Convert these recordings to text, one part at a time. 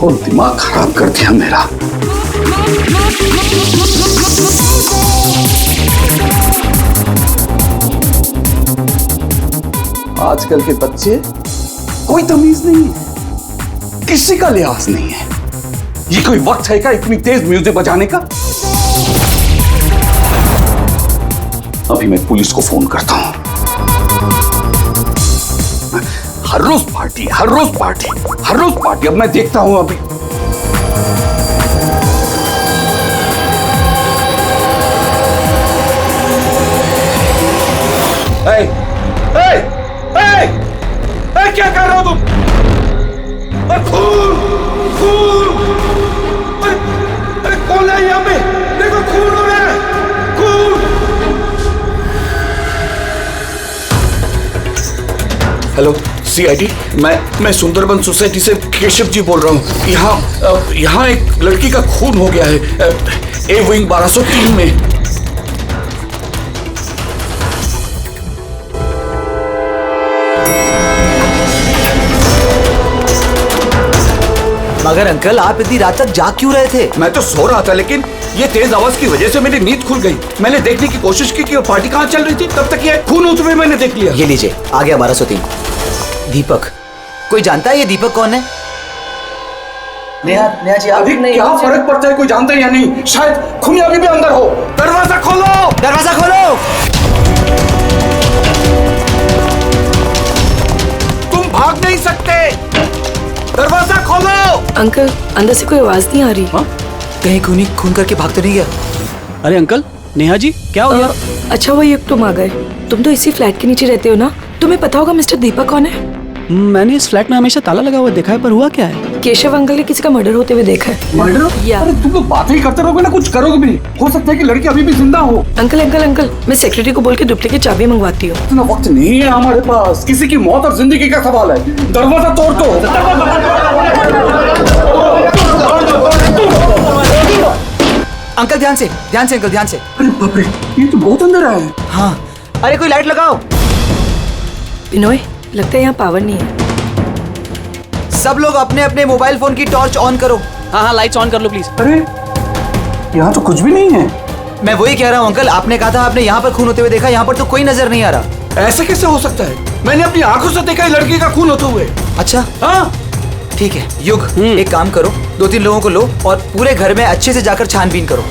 बिल्कुल दिमाग खराब कर दिया मेरा। आजकल के बच्चे कोई तमीज नहीं है, किसी का लिहाज नहीं है। ये कोई वक्त है क्या इतनी तेज म्यूजिक बजाने का? अभी मैं पुलिस को फोन करता हूं। हर रोज पार्टी, हर रोज पार्टी, हर रोज पार्टी। अब मैं देखता हूं अभी। ए, ए, ए, ए, क्या कर रहे हो तुम? खून, खून! अरे कौन है यहाँ पे? देखो खून हो रहा है, खून! हेलो सीआईडी, मैं सुंदरबन सोसाइटी से केशव जी बोल रहा हूँ। यहाँ एक लड़की का खून हो गया है, ए विंग 1203 में। मगर अंकल आप इतनी रात तक जाग क्यों रहे थे? मैं तो सो रहा था, लेकिन ये तेज आवाज की वजह से मेरी नींद खुल गई। मैंने देखने की कोशिश की कि वो पार्टी कहाँ चल रही थी, तब तक ये खून होते हुए मैंने देख लिया। ये लीजिए, आ गया 1203। दीपक, कोई जानता है ये दीपक कौन है? नेहा जी, अभी क्या फर्क पड़ता है, कोई जानता है या नहीं? शायद खूनी अभी भी अंदर हो। दरवाजा खोलो, दरवाजा खोलो! तुम भाग नहीं सकते, दरवाजा खोलो। अंकल, अंदर से कोई आवाज नहीं आ रही। कहीं खूनी खून करके भाग तो नहीं गया? अरे अंकल, नेहा जी क्या हो गया? अच्छा वो ये तुम आ गए। तुम तो इसी फ्लैट के नीचे रहते हो ना? तुम्हें पता होगा मिस्टर दीपक कौन है? मैंने इस फ्लैट में हमेशा ताला लगा हुआ देखा है, पर हुआ क्या है? केशव अंकल ने किसी का मर्डर होते हुए देखा है। मर्डर? या अरे तुम लोग बातें ही करते रहोगे ना, कुछ करोगे भी नहीं। हो सकता है कि लड़की अभी भी जिंदा हो। अंकल अंकल अंकल, मैं सेक्रेटरी को बोल के डुप्लीकेट चाबी मंगवाती हूँ। इतना वक्त नहीं है हमारे पास, किसी की मौत और जिंदगी का सवाल है। दरवाजा तोड़ दो। अंकल ध्यान से अंकल, ध्यान से। अरे बाप रे, ये तो बहुत अंदर आया है। हाँ, अरे कोई लाइट लगाओ। बिनोय, लगता है यहाँ पावर नहीं है। सब लोग अपने अपने मोबाइल फोन की टॉर्च ऑन करो। हाँ, लाइट्स ऑन कर लो प्लीज। अरे यहाँ तो कुछ भी नहीं है। मैं वही कह रहा हूँ अंकल, आपने कहा था आपने यहाँ पर खून होते हुए देखा, यहाँ पर तो कोई नजर नहीं आ रहा। ऐसे कैसे हो सकता है? मैंने अपनी आंखों से देखा है लड़की का खून होते हुए। अच्छा हाँ, ठीक है युग, एक काम करो, 2-3 लोगों को लो और पूरे घर में अच्छे से जाकर छानबीन करो।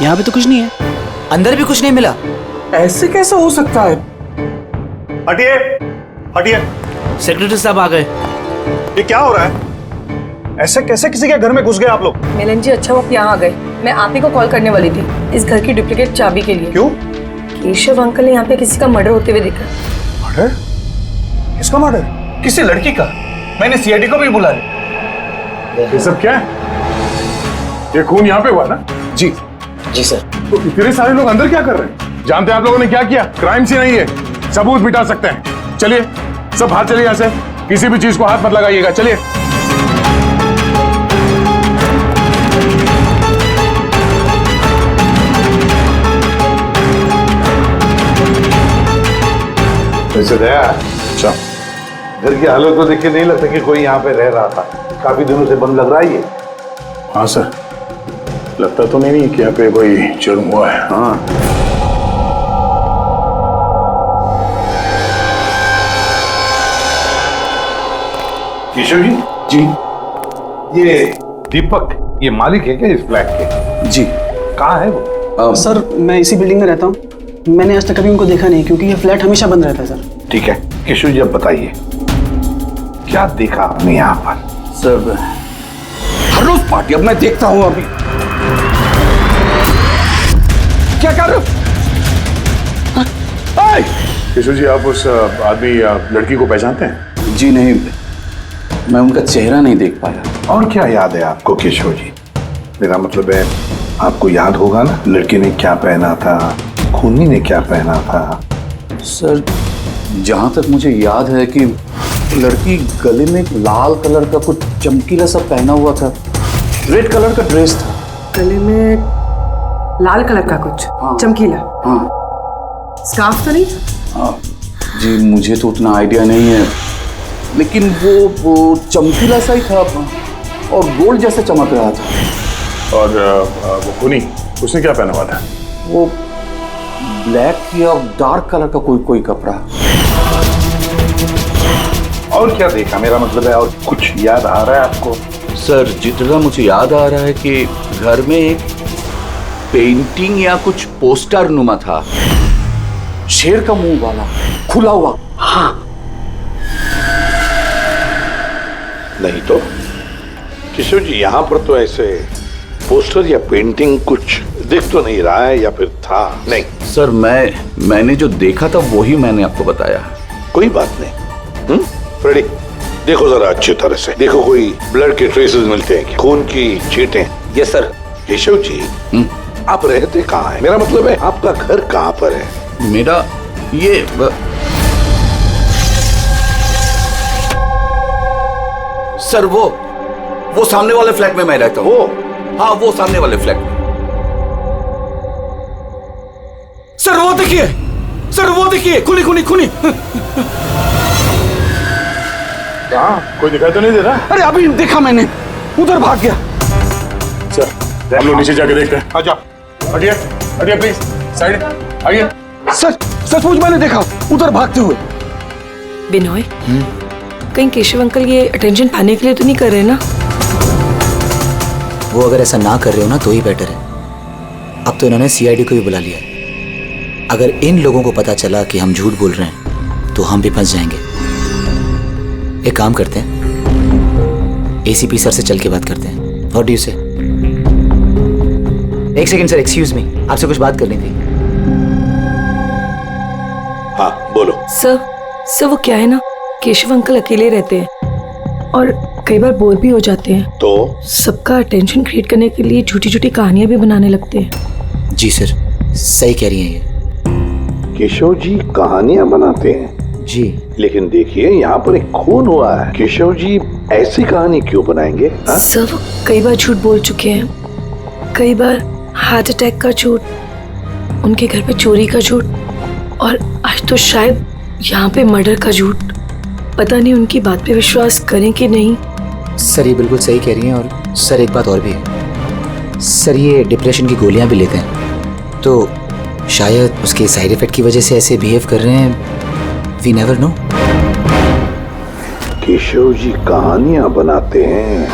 यहाँ पे तो कुछ नहीं है। अंदर भी कुछ नहीं मिला। ऐसे कैसे हो सकता है? हटिए, हटिए। सेक्रेटरी साहब आ गए। ये क्या हो रहा है? ऐसे कैसे किसी के घर में घुस गए आप लोग? मिलन जी, अच्छा वो आप यहाँ आ गए। मैं आप ही को कॉल करने वाली थी इस घर की डुप्लीकेट चाबी के लिए। क्यों? केशव अंकल ने यहाँ पे किसी का मर्डर होते हुए देखा। मर्डर? किसका मर्डर? किसी लड़की का। मैंने सीआईडी को भी बुलाया। ये सब क्या है? ये खून यहाँ पे हुआ ना? जी जी सर। तो इतने सारे लोग अंदर क्या कर रहे हैं? जानते हैं आप लोगों ने क्या किया? क्राइम सीन नहीं है, सबूत मिटा सकते हैं। चलिए सब बाहर चलिए यहाँ से, किसी भी चीज को हाथ मत लगाइएगा। चलिए। वैसे दया, अच्छा घर की हालत तो देख के नहीं लगता कि कोई यहाँ पे रह रहा था। काफी दिनों से बंद लग रहा है ये। हाँ सर, लगता तो नहीं कि यहाँ पे कोई जुर्म हुआ है। हाँ, केशव जी। जी ये दीपक, ये मालिक है क्या इस फ्लैट के? जी। कहाँ है वो? सर मैं इसी बिल्डिंग में रहता हूँ। मैंने आज तक कभी उनको देखा नहीं, क्योंकि ये फ्लैट हमेशा बंद रहता है सर। ठीक है केशव जी, अब बताइए क्या देखा आपने यहाँ पर? सर हर रोज पार्टी। अब मैं देखता हूँ अभी। क्या कर रहे हो? केशव जी, आप उस आदमी लड़की को पहचानते हैं? जी नहीं, मैं उनका चेहरा नहीं देख पाया। और क्या याद है आपको केशव जी? मेरा मतलब है आपको याद होगा ना, लड़की ने क्या पहना था, खूनी ने क्या पहना था? सर जहां तक मुझे याद है कि लड़की गले में एक लाल कलर का कुछ चमकीला सा पहना हुआ था, रेड कलर का ड्रेस था। गले में लाल कलर का कुछ चमकीला। हाँ स्कार्फ तो नहीं? हाँ जी, मुझे तो उतना आइडिया नहीं है, लेकिन वो चमकीला सा ही था और गोल्ड जैसे चमक रहा था। और वो खूनी, उसने क्या पहना हुआ था? वो ब्लैक या डार्क कलर का कोई कपड़ा। और क्या देखा, मेरा मतलब है और कुछ याद आ रहा है आपको? सर, जितना मुझे याद आ रहा है कि घर में एक पेंटिंग या कुछ पोस्टर नुमा था, शेर का मुंह वाला, खुला हुआ। हाँ नहीं तो किशोर जी, यहाँ पर तो ऐसे पोस्टर या पेंटिंग कुछ दिख तो नहीं रहा है, या फिर था? नहीं सर, मैंने जो देखा था वही मैंने आपको बताया। कोई बात नहीं। फ्रेडी, देखो जरा अच्छी तरह से देखो, कोई ब्लड के ट्रेसेस मिलते हैं क्या? खून की छींटें? Yes sir. केशव जी, आप रहते कहाँ हैं? मेरा मतलब है आपका घर कहाँ पर है? मेरा ये सर, वो सामने वाले फ्लैट में मैं रहता हूँ। हाँ, वो सामने वाले फ्लैट में। सर वो देखिए, सर वो देखिए, खूनी खूनी खूनी। कहाँ? कोई दिखाई तो नहीं दे रहा? अरे अभी देखा मैंने, उधर भाग गया। सर, हम लोग नीचे जाके देखते हैं। आ जाओ, हटिए हटिए प्लीज, साइड आइए। सर, सचमुच मैंने देखा, उधर भागते हुए। बिनोय, कहीं केशव अंकल ये अटेंशन पाने के लिए तो नहीं कर रहे ना? वो अगर ऐसा ना कर रहे हो ना तो ही बेटर है। अब तो इन्होंने सीआईडी को भी बुला लिया है। अगर इन लोगों को पता चला कि हम झूठ बोल रहे हैं तो हम भी फंस जाएंगे। एक काम करते हैं, एसीपी सर से चल के बात करते हैं। व्हाट डू यू से? एक सेकंड सर, एक्सक्यूज मी, आपसे कुछ बात करनी थी। हाँ बोलो। सर वो क्या है ना, केशव अंकल अकेले रहते हैं और कई बार बोर भी हो जाते हैं, तो सबका अटेंशन क्रिएट करने के लिए झूठी झूठी कहानियां भी बनाने लगते हैं। जी सर, सही कह रही हैं ये। केशव जी कहानियां बनाते हैं जी, लेकिन देखिए यहाँ पर एक खून हुआ है। केशव जी ऐसी कहानी क्यों बनाएंगे? सर वो कई बार झूठ बोल चुके हैं, कई बार हार्ट अटैक का झूठ, उनके घर पे चोरी का झूठ, और आज तो शायद यहाँ पे मर्डर का झूठ। पता नहीं उनकी बात पे विश्वास करें कि नहीं। सर ये बिल्कुल सही कह रही हैं। और सर एक बात और भी है, सर ये डिप्रेशन की गोलियां भी लेते हैं, तो शायद उसके साइड इफेक्ट की वजह से ऐसे बिहेव कर रहे हैं। We never know. Keshav ji कहानियां बनाते हैं।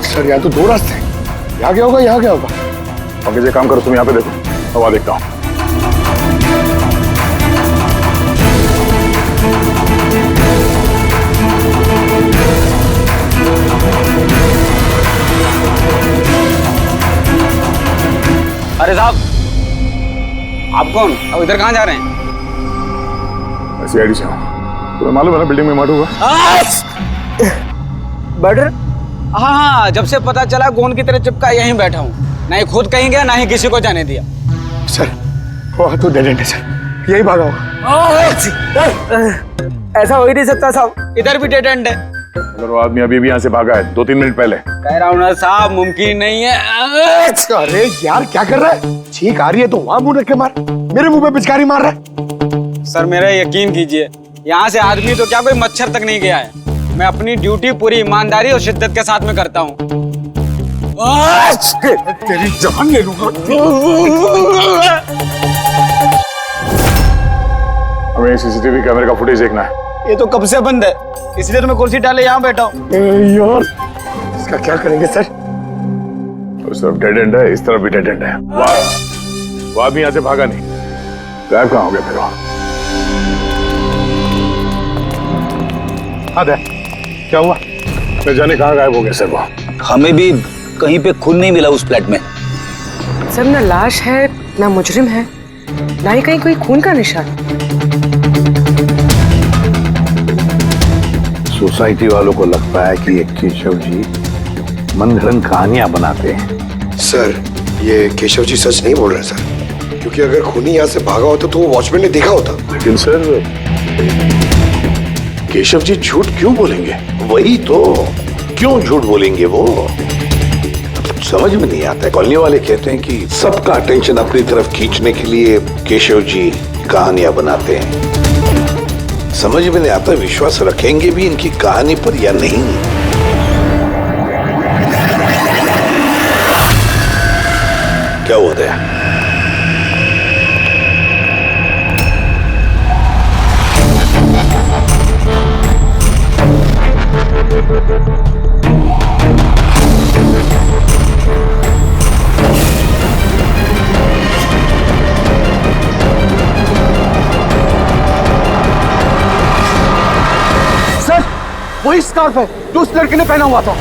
सर, यहाँ तो दो रास्ते हैं, यहाँ क्या होगा, यहाँ क्या होगा? पंकज, एक काम करो, तुम यहाँ पे देखो, मैं वहाँ देखता हूँ। अरे साहब, आप कौन? अब इधर कहाँ जा रहे हैं? सीआईडी से हूँ। तुम्हें मालूम है ना बिल्डिंग में मर्डर हुआ? मर्डर? हाँ, जब से पता चला गोंद की तरह चिपका यहीं बैठा हूँ, ना ही खुद कहीं गया ना ही किसी को जाने दिया। सर, वो तो डेड एंड है सर, यही भागा होगा। ऐसा हो ही नहीं सकता साहब, इधर भी डेड एंड है। अगर वो आदमी अभी भी यहाँ से भागा है 2-3 मिनट पहले। कह रहा हूँ ना साहब, मुमकिन नहीं है। अरे यार, क्या कर रहा है? छींक आ रही है तो वहाँ मुंह रख के मार, मेरे मुंह पे पिचकारी मार रहा है। सर मेरा यकीन कीजिए, यहाँ से आदमी तो क्या कोई मच्छर तक नहीं गया है। मैं अपनी ड्यूटी पूरी ईमानदारी और शिद्दत के साथ में करता हूँ। तेरी जान ले लूंगा। हमें सीसीटीवी कैमरे का फुटेज देखना है। ये तो कब से बंद है, इसलिए तो मैं कुर्सी डाले यहाँ बैठा हूँ। यार, इसका क्या करेंगे सर? उस तरफ डेड एंड है, इस तरफ भी डेड एंड है। वो आदमी यहाँ से भागा नहीं, गायब कहाँ हो गया फिर? हाँ दे, क्या हुआ? मैं जाने कहाँ गायब हो गया सर वो? हमें भी कहीं पे खून नहीं मिला उस फ्लैट में। सर ना लाश है ना मुजरिम है, ना ही कहीं कोई खून का निशान। सोसाइटी वालों को लगता है कि ये केशव जी मन घड़ंत कहानियां बनाते हैं। सर, ये केशव जी सच नहीं बोल रहे सर। क्योंकि अगर खूनी यहाँ से भागा होता तो वो वॉचमैन ने देखा होता। लेकिन सर केशव जी झूठ क्यों बोलेंगे? वही तो, क्यों झूठ बोलेंगे वो? समझ में नहीं आता है। कॉलोनी वाले कहते हैं कि सबका अटेंशन अपनी तरफ खींचने के लिए केशव जी कहानियां बनाते हैं। समझ में नहीं आता विश्वास रखेंगे भी इनकी कहानी पर या नहीं। क्या हुआ था? सर वही स्कार्फ है जो उस लड़के ने पहना हुआ था।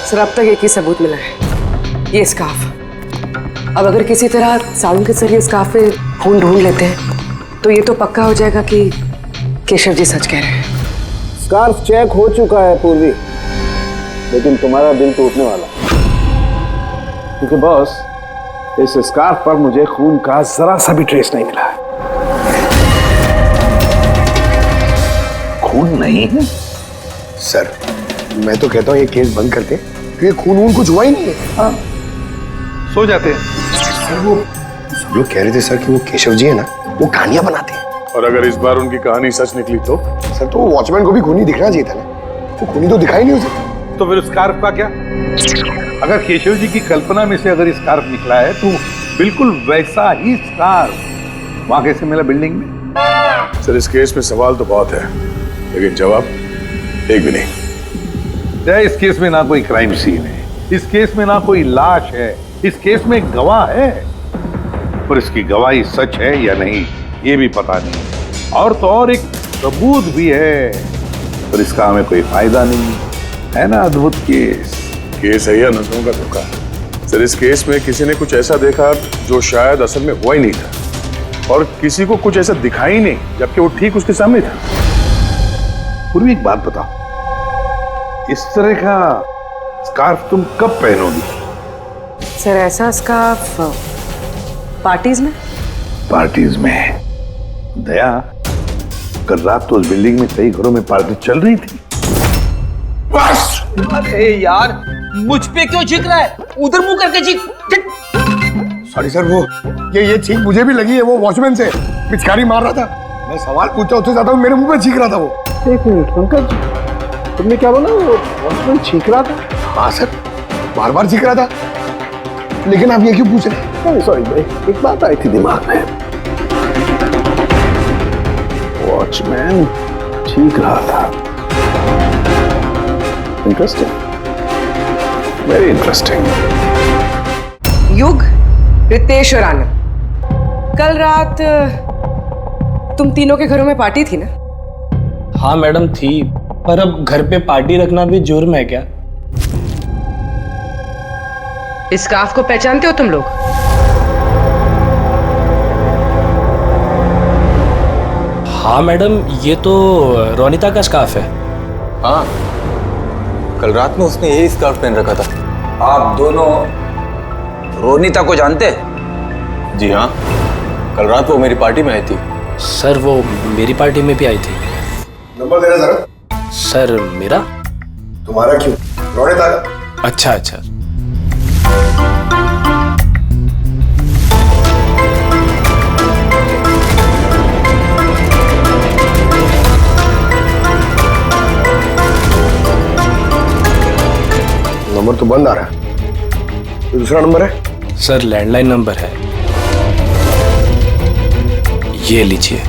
सर अब तक एक ही सबूत मिला है, ये स्कार्फ। अब अगर किसी तरह साड़ू के जरिए स्कार्फ पे खून ढूंढ लेते हैं तो ये तो पक्का हो जाएगा कि केशव जी सच कह रहे हैं। स्कार्फ चेक हो चुका है पूर्वी, लेकिन तुम्हारा दिल टूटने वाला, क्योंकि बॉस इस स्कार्फ पर मुझे खून का जरा सा भी ट्रेस नहीं मिला। खून नहीं है? सर मैं तो कहता हूँ ये केस बंद करते, क्योंकि खून कुछ हुआ ही नहीं है। हाँ सो जाते हैं। सर वो सब लोग कह रहे थे सर कि वो केशव जी है ना, वो कहानियां बनाते हैं। और अगर इस बार उनकी कहानी सच निकली तो? सर तो वॉचमैन को भी खूनी दिखना चाहिए था ना, वो खूनी तो दिखाई नहीं उसे। तो फिर स्कार्फ का क्या? अगर केशव जी की कल्पना में से अगर स्कार्फ निकला है तो बिल्कुल वैसा ही स्कार्फ वहां कैसे मिला बिल्डिंग में? सर इस केस में सवाल तो बहुत है, लेकिन जवाब एक भी नहीं। इस केस में ना कोई क्राइम सीन है, इस केस में ना कोई लाश है, इस केस में एक गवाह है, पर इसकी गवाही सच है या नहीं ये भी पता नहीं। और तो और एक सबूत भी है, पर इसका हमें कोई फायदा नहीं है ना। अद्भुत केस है या नजरों का धोखा? सर इस केस में किसी ने कुछ ऐसा देखा जो शायद असल में हुआ ही नहीं था, और किसी को कुछ ऐसा दिखाई ही नहीं जबकि वो ठीक उसके सामने था। पूर्वी एक बात बताओ, इस तरह का स्कार्फ तुम कब पहनोगी? सर ऐसा स्कार्फ पार्टीज में? पार्टीज में? दया, कल रात तो उस बिल्डिंग में कई घरों में पार्टी चल रही थी। बस! अरे यार मुझ पे क्यों चीख रहा है? उधर मुंह करके चीख। सॉरी सर, वो ये चीख मुझे भी लगी है, वो वॉचमैन से पिचकारी मार रहा था। मैं सवाल पूछता उससे ज्यादा मेरे मुंह पे चीख रहा था वो। एक मिनट पंकज, तुमने क्या बोला? वो वॉचमैन चीख रहा था? हाँ सर, बार बार चीख रहा था। लेकिन आप ये क्यों पूछ रहे हैं? सॉरी, एक बात आई थी दिमाग में। वॉचमैन चीख रहा था। Interesting, very interesting. युग, रितेश और आनंद, कल रात तुम तीनों के घरों में पार्टी थी ना? हाँ मैडम थी, पर अब घर पे पार्टी रखना भी जुर्म है क्या? इस स्कार्फ को पहचानते हो तुम लोग? हाँ मैडम, ये तो रोनिता का स्कार्फ है। हाँ, कल रात में उसने यही स्कार्फ पहन रखा था। आप दोनों रोनिता को जानते? जी हाँ, कल रात वो मेरी पार्टी में आई थी। सर वो मेरी पार्टी में भी आई थी। नंबर देना जरा। सर मेरा? तुम्हारा क्यों, रोनिता का। अच्छा अच्छा। नंबर तो बंद आ रहा है, तो दूसरा नंबर है? सर लैंडलाइन नंबर है, ये लीजिए।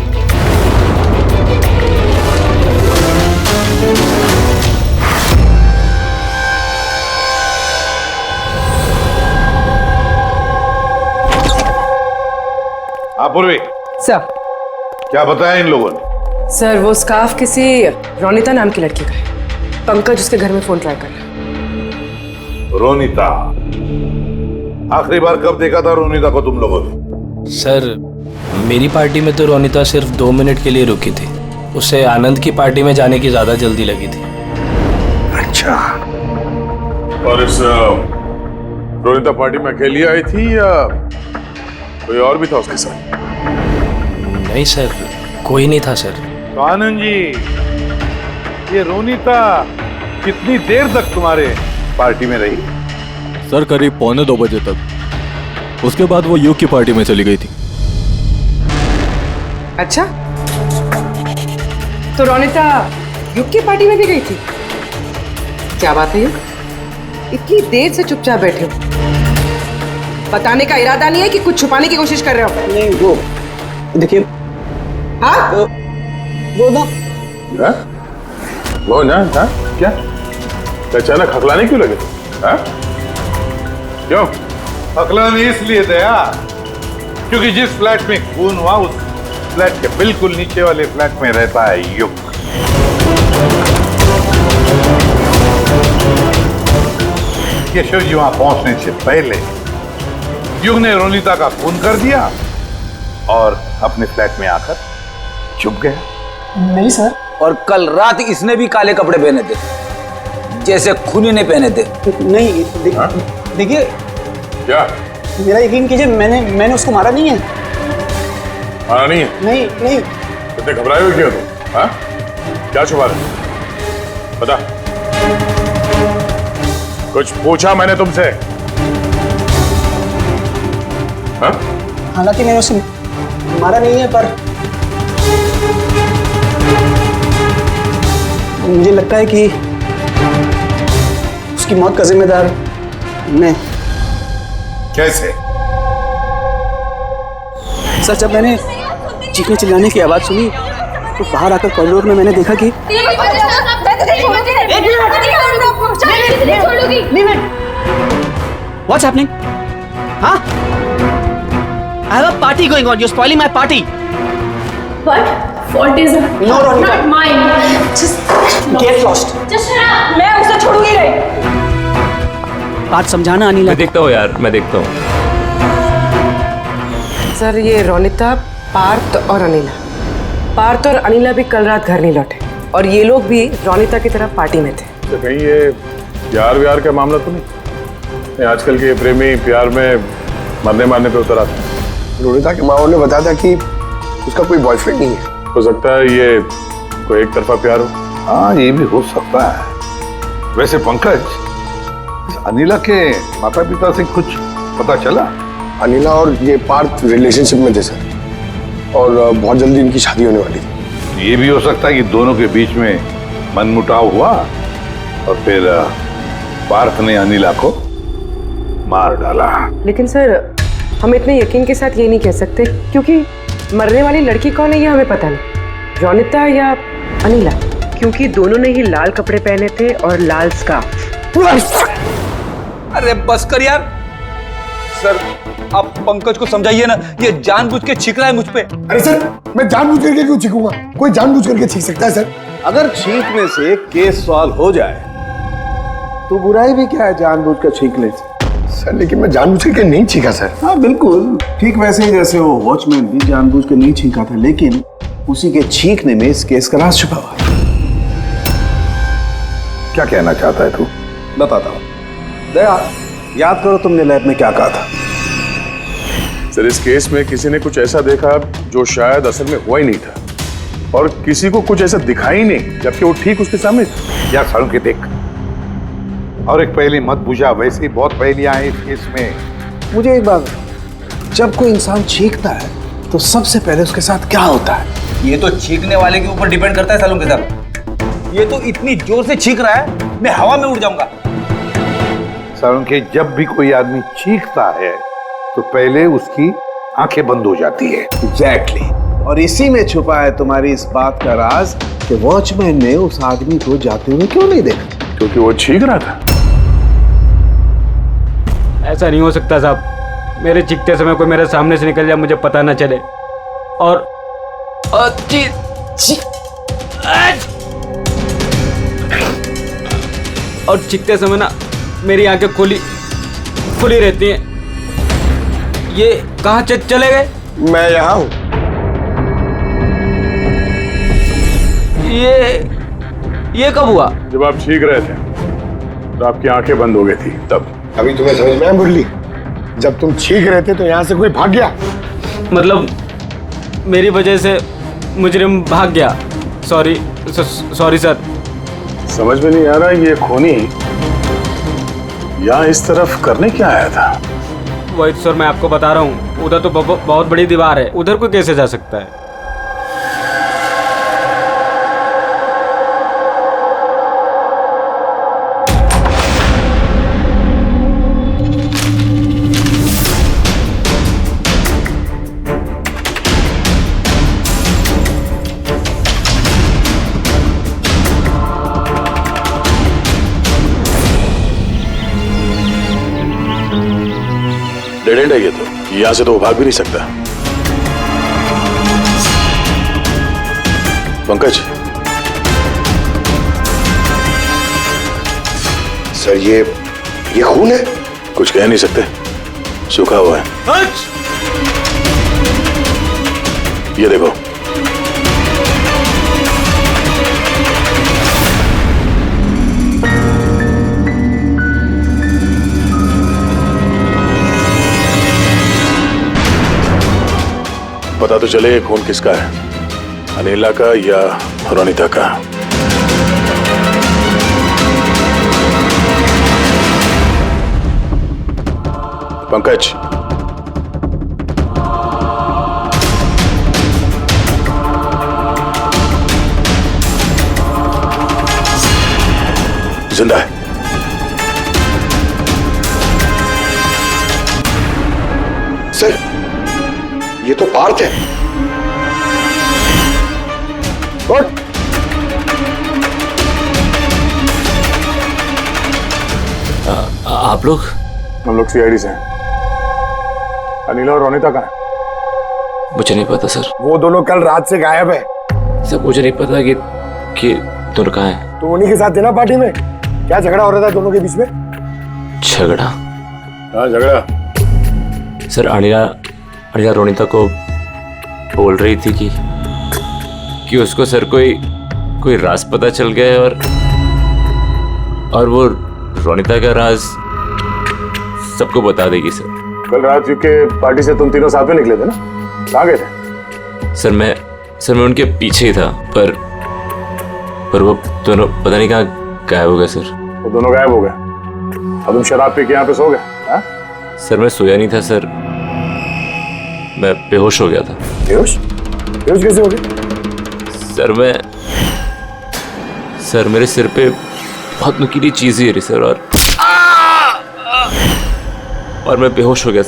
पूर्वी सर, क्या बताया इन लोगों ने? सर वो स्कार्फ किसी रोनिता नाम की लड़की का है। पंकज उसके घर में फोन ट्राई कर रहा है। रोनिता? आखिरी बार कब देखा था रोनिता को तुम लोगों ने? सर मेरी पार्टी में तो रोनिता सिर्फ 2 मिनट के लिए रुकी थी, उसे आनंद की पार्टी में जाने की ज्यादा जल्दी लगी थी। अच्छा। और इस रोनिता पार्टी में अकेली आई थी या कोई और भी था उसके साथ? नहीं सर, कोई नहीं था सर। तो आनंद जी, ये रोनिता कितनी देर तक तुम्हारे पार्टी में रही? सर करीब 1:45 बजे तक। उसके बाद वो युग की पार्टी में चली गई थी। अच्छा, तो रोनिता युग की पार्टी में भी गई थी? क्या बात है युग, इतनी देर से चुपचाप बैठे हो? बताने का इरादा नहीं है कि कुछ छुपाने की कोशिश कर रहे हो? नहीं, वो देखिए। हाँ? वो ना वो ना हाँ? क्या अचानक हकलाने क्यों लगे? हाँ? क्यों हकलाने इसलिए दया क्योंकि जिस फ्लैट में खून हुआ उस फ्लैट के बिल्कुल नीचे वाले फ्लैट में रहता है युग। केशव जी वहां पहुंचने से पहले युग ने रोनिता का खून कर दिया और अपने फ्लैट में आकर छुप गया। नहीं सर। और कल रात इसने भी काले कपड़े पहने थे जैसे खूनी ने पहने थे। नहीं, देखिए क्या? मेरा यकीन कीजिए, मैंने उसको मारा नहीं है। मारा नहीं है? नहीं नहीं। इतने घबराए हुए क्यों तुम? हाँ? क्या छुपा रहे? बता। कुछ पूछा मैंने तुमसे? हाँ? हालांकि मैंने उसे मारा नहीं है, पर मुझे लगता है कि उसकी मौत का जिम्मेदार मैं। कैसे? सर, जब मैंने चीखने चिल्लाने की आवाज सुनी तो बाहर आकर कॉरिडोर में मैंने देखा कि What's happening? Huh? I have a party going on. You're spoiling my party. What? Fault is No, Ronika. not mine. Just Get lost. Just shut up. मैं उसे छोड़ूंगी नहीं। बात समझाना अनिला। मैं देखता हूँ यार, मैं देखता हूँ। सर, ये रोनिता, पार्थ और अनिला। पार्थ और अनिला भी कल रात घर नहीं लौटे और ये लोग भी रोनिता की तरफ पार्टी में थे। तो कहीं ये प्यार व्यार का मामला तो नहीं? आजकल के प्रेमी प्यार में मरने मारने पे उतर आते हैं। रोनिता के माँ ने बताया था कि उसका कोई बॉयफ्रेंड नहीं है। हो सकता है ये कोई एक तरफा प्यार हो। हाँ, ये भी हो सकता है। वैसे पंकज, इस अनिला के माता पिता से कुछ पता चला? अनिला और ये पार्थ रिलेशनशिप में थे सर, और बहुत जल्दी इनकी शादी होने वाली थी। ये भी हो सकता है कि दोनों के बीच में मनमुटाव हुआ और फिर पार्थ ने अनिला को मार डाला। लेकिन सर, हम इतने यकीन के साथ ये नहीं कह सकते क्योंकि मरने वाली लड़की कौन है ये हमें पता नहीं, रोनिता या अनिला, क्योंकि दोनों ने ही लाल कपड़े पहने थे और लाल स्कार्फ। अरे बस कर यार। सर, आप पंकज को समझाइए ना, ये जानबूझ के छींक रहा है मुझ पे। अरे सर, मैं जानबूझ करके क्यों छींकूंगा? कोई जानबूझ करके छींक सकता है सर? अगर छींकने से केस सॉल्व हो जाए तो बुराई भी क्या है जानबूझ कर छींकने से? सर, लेकिन मैं जानबूझ करके नहीं छींका सर। हाँ बिल्कुल ठीक वैसे ही जैसे वो वॉचमैन भी जानबूझ कर नहीं छींका था, लेकिन उसी के छींकने में इस केस का राज छुपा हुआ है। क्या कहना चाहता है तू? बताता हूँ। दया, याद करो तुमने लैब में क्या कहा था? सर, इस केस में किसी ने कुछ ऐसा देखा जो शायद असल में हुआ ही नहीं था, और किसी को कुछ ऐसा दिखाई नहीं, जबकि वो ठीक उसके सामने था। यार सालों के देख, और एक पहेली मत बुझा, वैसे ही बहुत पहेलियां हैं इस केस में। मुझे एक बात, जब कोई इंसान छींकता है तो सबसे पहले उसके साथ क्या होता है? ये तो छींकने वाले के ऊपर डिपेंड करता है सालों के साथ। ये तो इतनी जोर से छींक रहा है, मैं हवा में उड़ जाऊंगा। सालों के, जब भी कोई आदमी छींकता है तो पहले उसकी आंखें बंद हो जाती है। एग्जैक्टली। और इसी में छुपा है तुम्हारी इस बात का राज कि वॉचमैन ने उस आदमी को जाते हुए क्यों नहीं देखा? क्योंकि वो छींक रहा था। ऐसा नहीं हो सकता साहब, मेरे चीखते समय कोई मेरे सामने से निकल जाए, मुझे पता ना चले। और चीखते समय ना मेरी आंखें खुली रहती हैं, ये कहाँ चले गए? मैं यहाँ हूँ। ये कब हुआ? जब आप चीख रहे थे तो आपकी आंखें बंद हो गई थी तब। अभी तुम्हें समझ में आया मुरली? जब तुम चीख रहे थे तो यहाँ से कोई भाग गया। मतलब मेरी वजह से मुजरिम भाग गया। Sorry sir. समझ में नहीं आ रहा ये खूनी यहाँ इस तरफ करने क्या आया था? वही सर मैं आपको बता रहा हूँ, उधर तो बहुत बड़ी दीवार है, उधर कोई कैसे जा सकता है? डेड एंड है ये तो, यहाँ से तो वो भाग भी नहीं सकता। पंकज सर ये खून है? कुछ कह नहीं सकते, सूखा हुआ है। ये देखो। पता तो चले ये खून किसका है, अनिला का या रोनिता का। पंकज जिंदा है। सर ये तो पार्थ है। आप लोग? हम लोग सीआईडी से हैं। अनिला और रोनिता कहाँ है? मुझे नहीं पता सर। वो दोनों कल रात से गायब है। सर मुझे नहीं पता कि दोनों कहाँ है। तो उन्हीं के साथ थे ना पार्टी में? क्या झगड़ा हो रहा था दोनों के बीच में? झगड़ा? हाँ झगड़ा। सर अनिला रोनिता को बोल रही थी कि उसको सर कोई राज पता चल गया है और वो रोनिता का राज सबको बता देगी सर। कल रात के पार्टी से तुम तीनों साथ में निकले थे ना, कहाँ गए थे? सर मैं उनके पीछे ही था पर वो दोनों पता नहीं कहाँ गायब हो गए सर। वो दोनों गायब हो गए? अब तुम शराब पी के यहाँ पे सो गए? हाँ? सर मैं सोया नहीं था सर, मैं बेहोश हो गया था। बेहोश कैसे हो गए? सर मेरे सिर पे बहुत नुकीली चीज गिरी सर और मैं बेहोश हो गया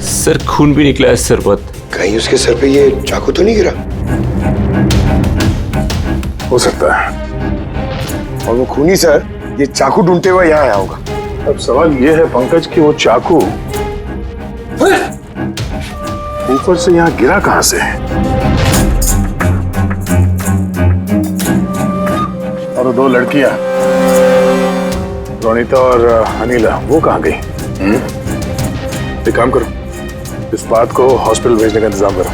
सर खून भी निकला है सर बहुत। कहीं उसके सर पे ये चाकू तो नहीं गिरा? हो सकता है। और वो खूनी सर ये चाकू ढूंढते हुए यहाँ आया होगा। अब सवाल ये है पंकज कि वो चाकू ऊपर से यहाँ गिरा कहां से? और वो दो लड़कियां रोनिता और अनिला वो कहां गई? एक काम करो, इस बात को हॉस्पिटल भेजने का इंतजाम करो।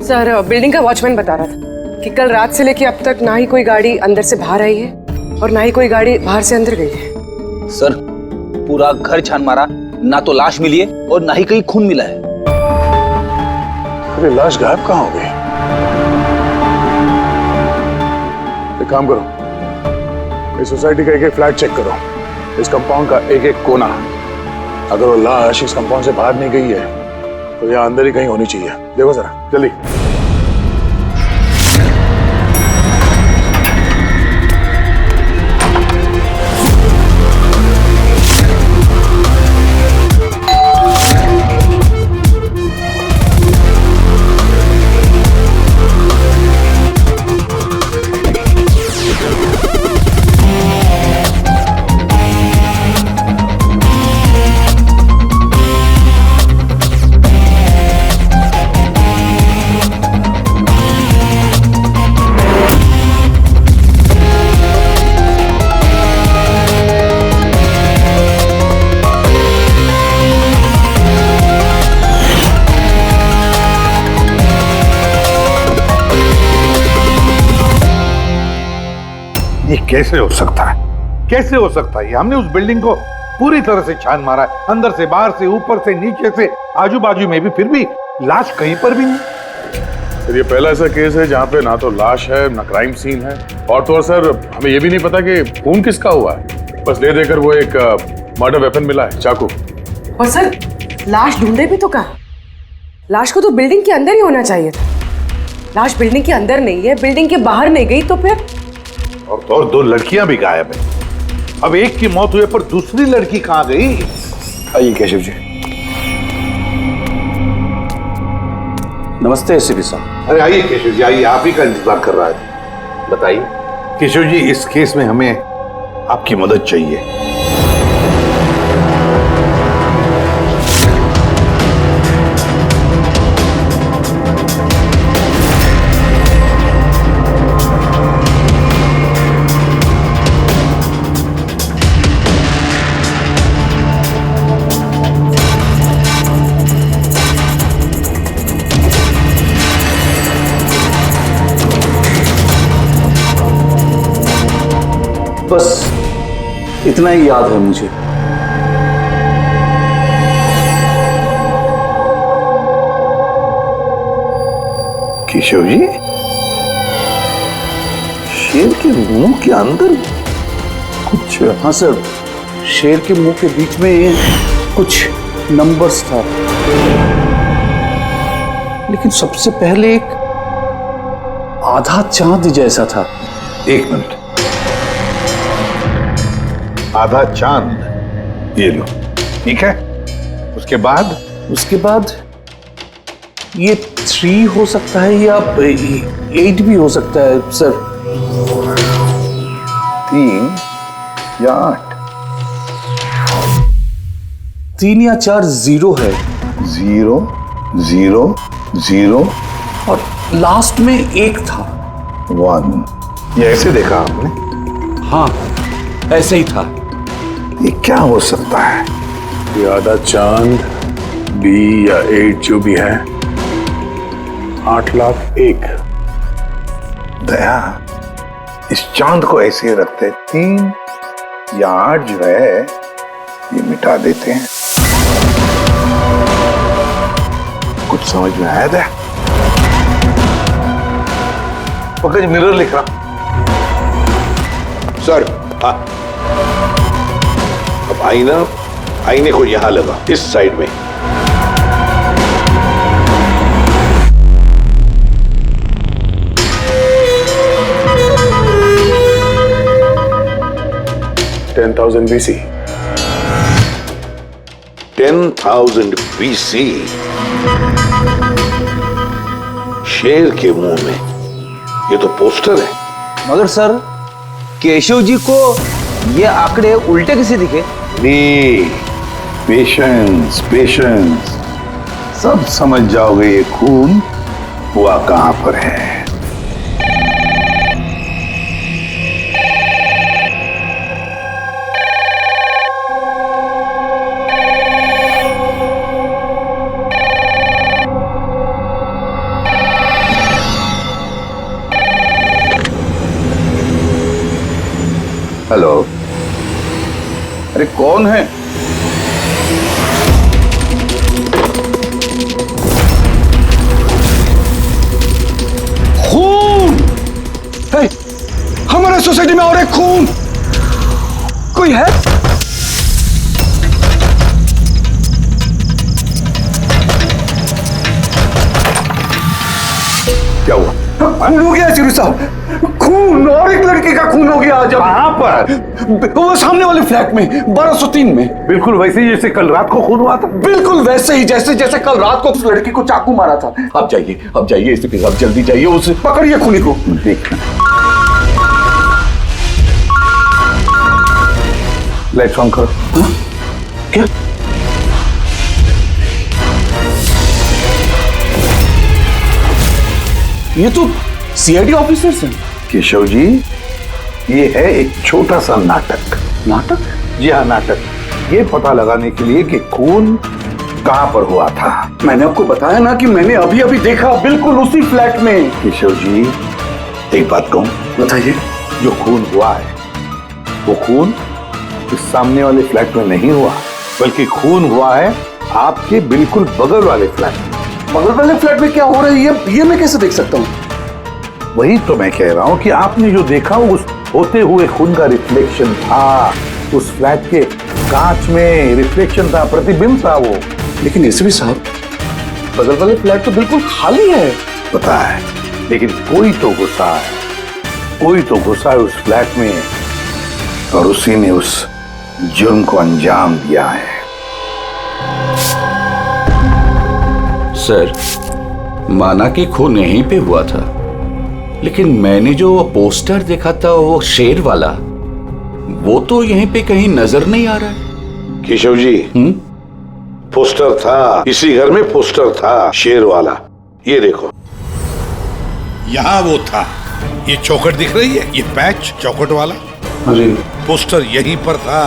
सर बिल्डिंग का वॉचमैन बता रहा था कि कल रात से लेके अब तक ना ही कोई गाड़ी अंदर से बाहर आई है और ना ही कोई गाड़ी बाहर से अंदर गई है। सर पूरा घर छान मारा, ना तो लाश मिली है और ना ही कहीं खून मिला है। अरे लाश गायब कहाँ हो गई? एक काम करो, इस सोसाइटी का एक फ्लैट चेक करो, इस कंपाउंड का एक कोना। अगर वो लाश इस कंपाउंड से बाहर नहीं गई है तो यहाँ अंदर ही कहीं होनी चाहिए। देखो जरा जल्दी। ये कैसे हो सकता है? कैसे हो सकता है? हमने उस बिल्डिंग को पूरी तरह से छान मारा है, अंदर से, बाहर से, ऊपर से, नीचे से, आजू बाजू में भी, फिर भी लाश कहीं पर भी नहीं। सर ये पहला ऐसा केस है जहाँ पे ना तो लाश है ना क्राइम सीन है, और तो और सर हमें ये भी नहीं पता कि खून किसका हुआ है। बस ले देकर वो एक मर्डर वेपन मिला है, चाकू। और सर लाश ढूंढे भी तो कहाँ? लाश को तो बिल्डिंग के अंदर ही होना चाहिए था। लाश बिल्डिंग के अंदर नहीं है, बिल्डिंग के बाहर नहीं गई तो फिर? और तो और 2 लड़कियां भी गायब है। अब एक की मौत हुई पर दूसरी लड़की कहाँ गई? आइए केशव जी। नमस्ते एसीपी साहब। अरे आइए केशव जी, आइए, आप ही का इंतजार कर रहा है। बताइए केशव जी, इस केस में हमें आपकी मदद चाहिए। बस इतना ही याद है मुझे। केशव जी, शेर के मुंह के अंदर कुछ? हाँ सर, शेर के मुंह के बीच में कुछ नंबर्स था, लेकिन सबसे पहले एक आधा चांद जैसा था। एक मिनट, आधा चांद, ये लो, ठीक है। उसके बाद? उसके बाद ये 3 हो सकता है या 8 भी हो सकता है सर। 3 या 8? 3 या 4 0 है। 0 0 0 और लास्ट में 1 था। 1। ये ऐसे देखा आपने? हाँ, ऐसे ही था। ये क्या हो सकता है? ये आधा चांद, B या 8 जो भी है, 8,01,000। दया, इस चांद को ऐसे रखते, 3 या 8 जो है ये मिटा देते हैं। कुछ समझ में आया दया? पंकज, मिरर लिख रहा सर। हाँ, अब आईने को यहां लगा, इस साइड में। BC। 10,000 BC। शेर के मुंह में, ये तो पोस्टर है। मगर सर, केशव जी को ये आंकड़े उल्टे कैसे दिखे? पेशेंस पेशेंस, सब समझ जाओगे ये खून हुआ कहां पर है। हेलो, अरे कौन है? खून! हमारे सोसाइटी में और एक खून! कोई है? क्या हुआ? खून हो गया चिरू साहब, खून, और एक लड़के का खून हो गया आज। कहां पर? वो सामने वाले फ्लैट में, 1203 में। बिल्कुल वैसे ही जैसे कल रात को खून हुआ था। बिल्कुल वैसे ही जैसे कल रात को उस लड़की को चाकू मारा था। आप जाइए एसीपी साहब, जल्दी जाइए, उसे पकड़िए खूनी को। देखना, लाइट्स ऑन करो। क्या? ये तो सीआईडी ऑफिसर्स हैं। केशव जी, ये है एक छोटा सा नाटक। नाटक? जी हाँ, नाटक। ये पता लगाने के लिए कि खून कहां पर हुआ था। मैंने आपको बताया ना कि मैंने अभी देखा, बिल्कुल उसी फ्लैट में। केशव जी, एक बात कहूं? बताइए। जो खून हुआ है वो खून इस सामने वाले फ्लैट में नहीं हुआ, बल्कि खून हुआ है आपके बिल्कुल बगल वाले फ्लैट में। बगल वाले फ्लैट में क्या हो रहा है ये मैं कैसे देख सकता हूँ? वही तो मैं कह रहा हूं कि आपने जो देखा उस होते हुए खून का रिफ्लेक्शन था, उस फ्लैट के कांच में रिफ्लेक्शन था, प्रतिबिंब था वो। लेकिन एसपी साहब, बगल वाले फ्लैट तो बिल्कुल खाली है। पता है, लेकिन कोई तो घुसा है, कोई तो घुसा है उस फ्लैट में और उसी ने उस जुर्म को अंजाम दिया है। सर, माना कि खून यहीं पे हुआ था, लेकिन मैंने जो पोस्टर देखा था वो शेर वाला, वो तो यहीं पे कहीं नजर नहीं आ रहा है। केशव जी, पोस्टर था, इसी घर में पोस्टर था शेर वाला। ये देखो, यहाँ वो था, ये चौखट दिख रही है, ये पैच चौखट वाला, अरे पोस्टर यहीं पर था।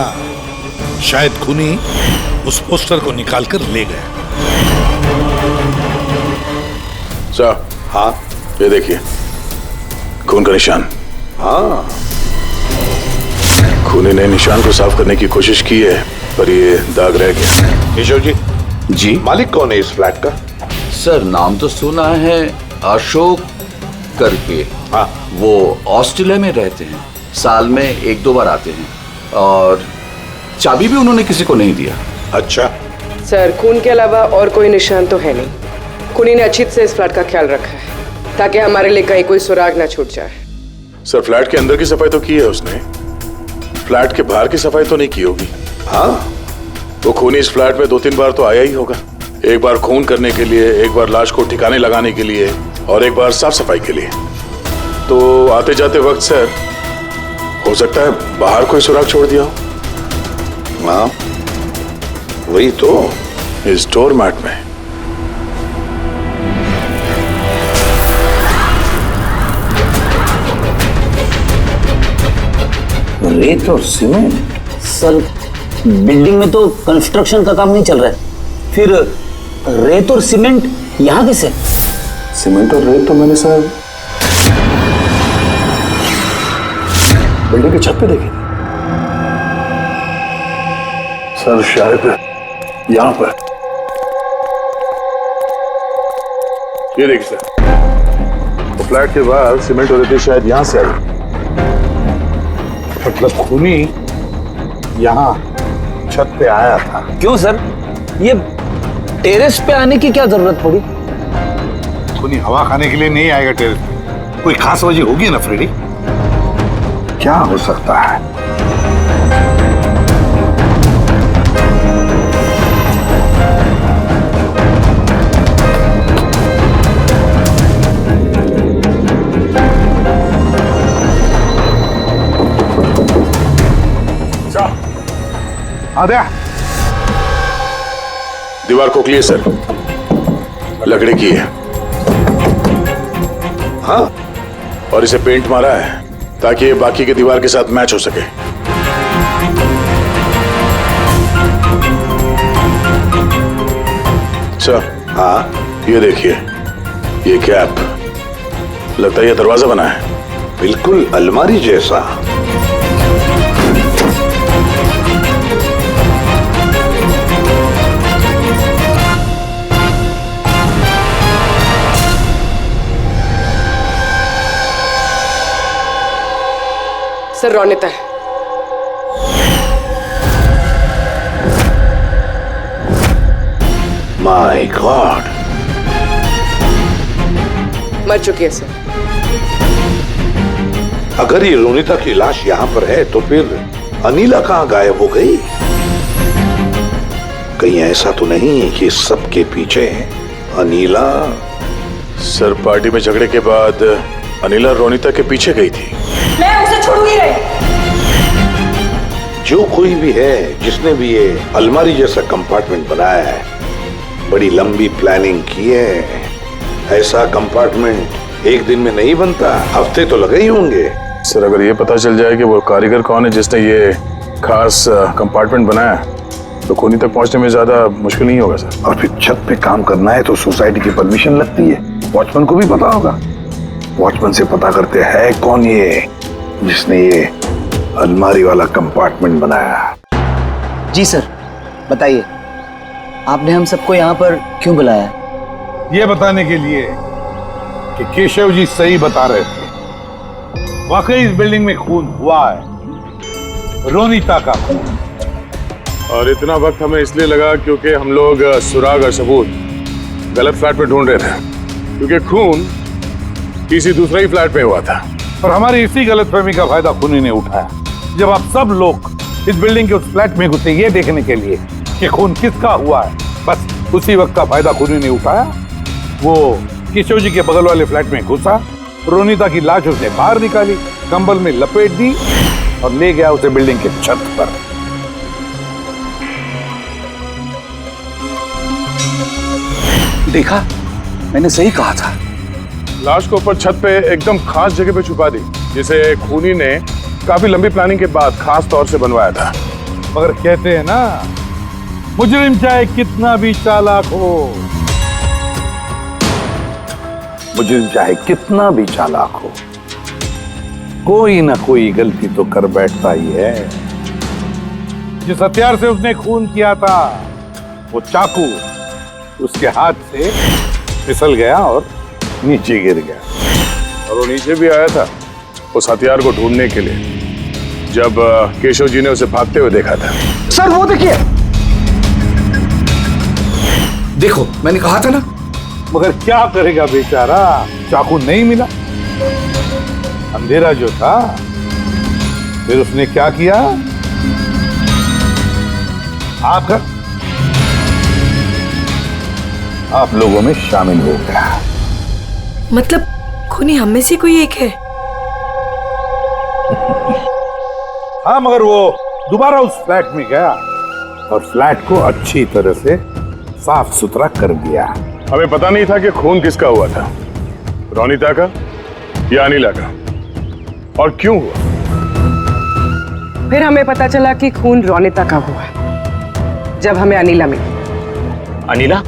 शायद खूनी उस पोस्टर को निकाल कर ले गया। सर, हाँ, ये देखिए खून का निशान। हाँ, खूनी ने निशान को साफ करने की कोशिश की है, पर ये दाग रह गया। केशव जी, जी मालिक कौन है इस फ्लैट का? सर, नाम तो सुना है, अशोक करके। हाँ, वो ऑस्ट्रेलिया में रहते हैं, साल में 1-2 बार आते हैं, और चाबी भी उन्होंने किसी को नहीं दिया। अच्छा। सर, खून के अलावा और कोई निशान तो है नहीं। खूनी ने अच्छी से इस फ्लैट का ख्याल रखा है ताकि हमारे लिए कहीं कोई सुराग ना छूट जाए। सर, फ्लैट के अंदर की सफाई तो की है उसने, फ्लैट के बाहर की सफाई तो नहीं की होगी। हाँ, वो खूनी इस फ्लैट में 2-3 बार तो आया ही होगा। एक बार खून करने के लिए, एक बार लाश को ठिकाने लगाने के लिए, और एक बार साफ सफाई के लिए। तो आते जाते वक्त सर, हो सकता है बाहर कोई सुराग छोड़ दिया हो। हाँ, वही तो, इस डोर मैट में। रेत और सीमेंट? सर, बिल्डिंग में तो कंस्ट्रक्शन का काम नहीं चल रहा है, फिर रेत और सीमेंट यहाँ कैसे? सीमेंट और रेत तो मैंने सर बिल्डिंग की छत पे देखी सर, शायद यहाँ पर। ये देखिए सर, तो फ्लैट के बाहर सीमेंट और रेती शायद यहाँ से आई। मतलब खूनी यहाँ छत पे आया था। क्यों सर, ये टेरेस पे आने की क्या जरूरत पड़ी? खूनी हवा खाने के लिए नहीं आएगा टेरेस पे, कोई खास वजह होगी ना फ्रेडी? क्या हो सकता है? आद्या, दीवार खोखली है सर, लकड़ी की है। हाँ, और इसे पेंट मारा है ताकि ये बाकी के दीवार के साथ मैच हो सके। सर, हाँ, ये देखिए, ये कैप, लगता है ये दरवाजा बना है। बिल्कुल अलमारी जैसा। सर, रोनिता है। माय गॉड, मर चुकी है सर। अगर ये रोनिता की लाश यहाँ पर है तो फिर अनीला कहाँ गायब हो गई? कहीं ऐसा तो नहीं कि सबके पीछे अनीला? सर, पार्टी में झगड़े के बाद अनीला रोनिता के पीछे गई थी। मैं उसे छोड़ूंगी नहीं। जो कोई भी है जिसने भी ये अलमारी जैसा कंपार्टमेंट बनाया है, बड़ी लंबी प्लानिंग की है। ऐसा कंपार्टमेंट एक दिन में नहीं बनता, हफ्ते तो लगे ही होंगे। सर, अगर ये पता चल जाए कि वो कारीगर कौन है जिसने ये खास कंपार्टमेंट बनाया, तो खूनी तक पहुंचने में ज्यादा मुश्किल नहीं होगा सर। और फिर छत पे काम करना है तो सोसाइटी की परमिशन लगती है, वॉचमैन को भी पता होगा। वॉचमैन से पता करते हैं कौन ये जिसने ये अलमारी वाला कंपार्टमेंट बनाया। जी सर, बताइए आपने हम सबको यहाँ पर क्यों बुलाया? ये बताने के लिए कि केशव जी सही बता रहे थे। वाकई इस बिल्डिंग में खून हुआ है, रोनीता का खून। और इतना वक्त हमें इसलिए लगा क्योंकि हम लोग सुराग और सबूत गलत फ्लैट में ढूंढ रहे थे, क्योंकि खून किसी दूसरे ही फ्लैट में हुआ था। और हमारी इसी गलतफहमी का फायदा खूनी ने उठाया। जब आप सब लोग इस बिल्डिंग के उस फ्लैट में घुसे ये देखने के लिए कि खून किसका हुआ है, बस उसी वक्त का फायदा खूनी ने उठाया। वो केशव जी के बगल वाले फ्लैट में घुसा, रोनीता की लाश उसने बाहर निकाली, कंबल में लपेट दी और ले गया उसे बिल्डिंग के छत पर। देखा, मैंने सही कहा था। लाश को ऊपर छत पे एकदम खास जगह पे छुपा दी, जिसे खूनी ने काफी लंबी प्लानिंग के बाद खास तौर से बनवाया था। मगर कहते हैं ना, मुजरिम चाहे कितना भी चालाक हो, मुजरिम चाहे कितना भी चालाक हो, कोई ना कोई गलती तो कर बैठता ही है। जिस हथियार से उसने खून किया था, वो चाकू उसके हाथ से फिसल गया और नीचे गिर गया। और वो नीचे भी आया था उस हथियार को ढूंढने के लिए, जब केशव जी ने उसे भागते हुए देखा था। सर वो देखिए, देखो मैंने कहा था ना। मगर क्या करेगा बेचारा, चाकू नहीं मिला। अंधेरा जो था, फिर उसने क्या किया, आकर आप लोगों में शामिल हो गया। मतलब खूनी हम में से कोई एक है? हाँ, मगर वो दोबारा उस फ्लैट में गया और फ्लैट को अच्छी तरह से साफ सुथरा कर दिया। हमें पता नहीं था कि खून किसका हुआ था, रोनीता का या अनिला का, और क्यों हुआ। फिर हमें पता चला कि खून रोनीता का हुआ है, जब हमें अनिला मिली। अनिला?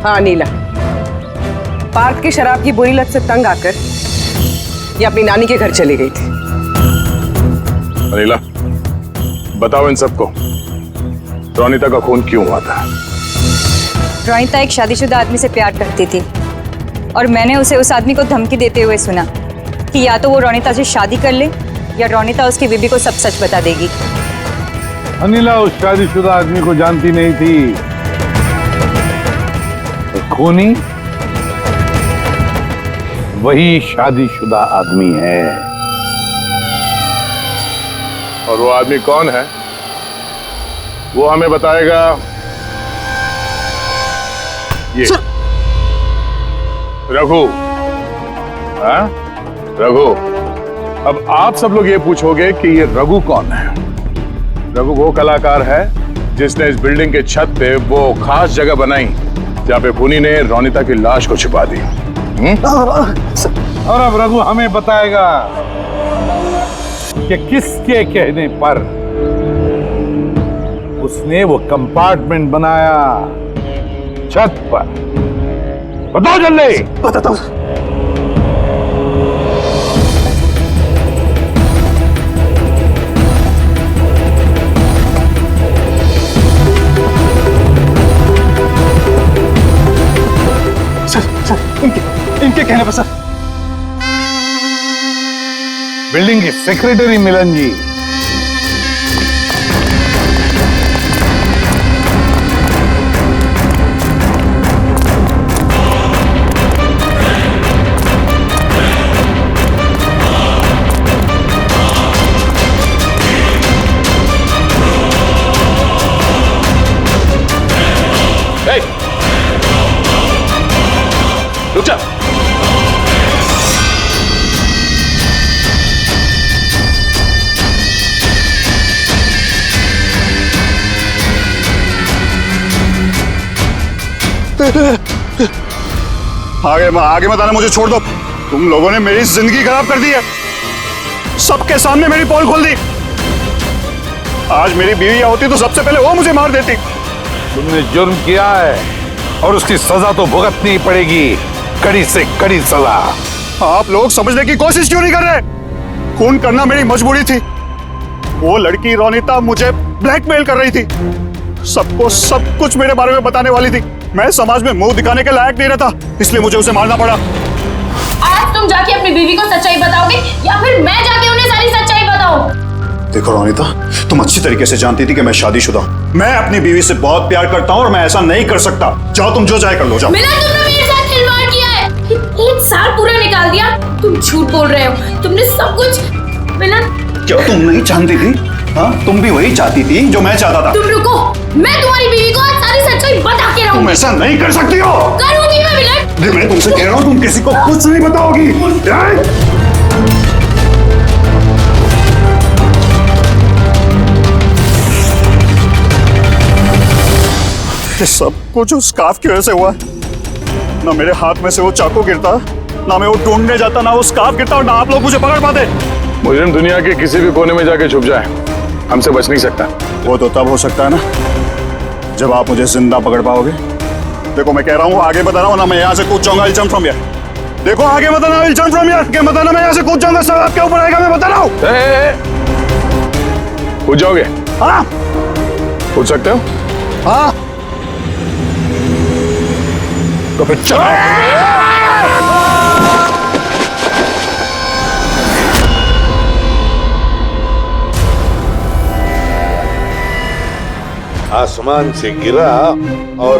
हाँ, अनिला। पार्थ की शराब की बुरी लत से तंग आकर ये अपनी नानी के घर चली गई थी। अनिला, बताओ इन सबको, रोनीता का खून क्यों हुआ था? रोनीता एक शादीशुदा आदमी से प्यार करती थी और मैंने उसे उस आदमी को धमकी देते हुए सुना कि या तो वो रोनीता से शादी कर ले या रोनीता उसकी बीबी को सब सच बता देगी। अनिला उस शादीशुदा आदमी को जानती नहीं थी। खूनी वही शादीशुदा आदमी है। और वो आदमी कौन है वो हमें बताएगा ये रघु। हाँ रघु, अब आप सब लोग ये पूछोगे कि ये रघु कौन है। रघु वो कलाकार है जिसने इस बिल्डिंग के छत पे वो खास जगह बनाई जहाँ पे खूनी ने रोनीता की लाश को छिपा दी। और अब रघु हमें बताएगा कि किसके कहने पर उसने वो कंपार्टमेंट बनाया छत पर। बताओ जल्दी। बताता हूँ। इनके कहने पर सर। बिल्डिंग के सेक्रेटरी मिलन जी। रुक जा। आगे मत आना, मुझे छोड़ दो। तुम लोगों ने मेरी जिंदगी खराब कर दी है, सबके सामने मेरी पोल खोल दी। आज मेरी बीवी होती तो सबसे पहले वो मुझे मार देती। तुमने जुर्म किया है, और उसकी सजा तो भुगतनी ही पड़ेगी, कड़ी से कड़ी सजा। आप लोग समझने की कोशिश क्यों नहीं कर रहे? खून करना मेरी मजबूरी थी। वो लड़की रोनिता मुझे ब्लैकमेल कर रही थी, सबको सब कुछ मेरे बारे में बताने वाली थी। मैं समाज में मुंह दिखाने के लायक नहीं रहता, इसलिए मुझे उसे मारना पड़ा। आज तुम जाके अपनी बीवी को सच्चाई बताओगे या फिर मैं जाके उन्हें सारी सच्चाई बताऊं? देखो रोनिता, तुम अच्छी तरीके से जानती थी कि मैं शादीशुदा हूं। मैं अपनी बीवी से बहुत प्यार करता हूं और मैं ऐसा नहीं कर सकता। जाओ, तुम जो चाहे कर लो, जाओ। मिलन, तुमने मेरे साथ खिलवाड़ किया है। 1 साल पूरा निकाल दिया। तुम झूठ बोल रहे हो, तुमने सब कुछ। मिलन, क्या तुम नहीं जानती थी? हाँ, तुम भी वही चाहती थी जो मैं चाहता था। तुम रुको, मैं तुम्हारी बीवी को आज सारी सच्चाई बता के रहूंगी। तुम ऐसा नहीं कर सकती हो। करूंगी मैं मिलन। मैं तुमसे कह रहा हूँ, तुम किसी को कुछ नहीं बताओगी। ये सब कुछ उस स्कार्फ की वजह से हुआ है। ना मेरे हाथ में से वो चाकू गिरता, ना मैं वो ढूंढने जाता, ना वो स्कार्फ गिरता और ना आप लोग मुझे पकड़ पाते। मुजरिम दुनिया के किसी भी कोने में जाके छुप जाए, हमसे बच नहीं सकता। वो तो तब हो सकता है ना जब आप मुझे जिंदा पकड़ पाओगे। देखो मैं कह रहा हूँ, आगे बता रहा हूँ ना, मैं यहाँ से कूद जाऊंगा। I'll jump from here। देखो आगे बताना, I'll jump from here। क्या बताना, मैं यहाँ से कूद जाऊंगा, सब आपके ऊपर आएगा, मैं बता रहा हूँ। कूद जाओगे? हाँ, कूद सकते हो? हाँ, तो फिर चलो। आसमान से गिरा और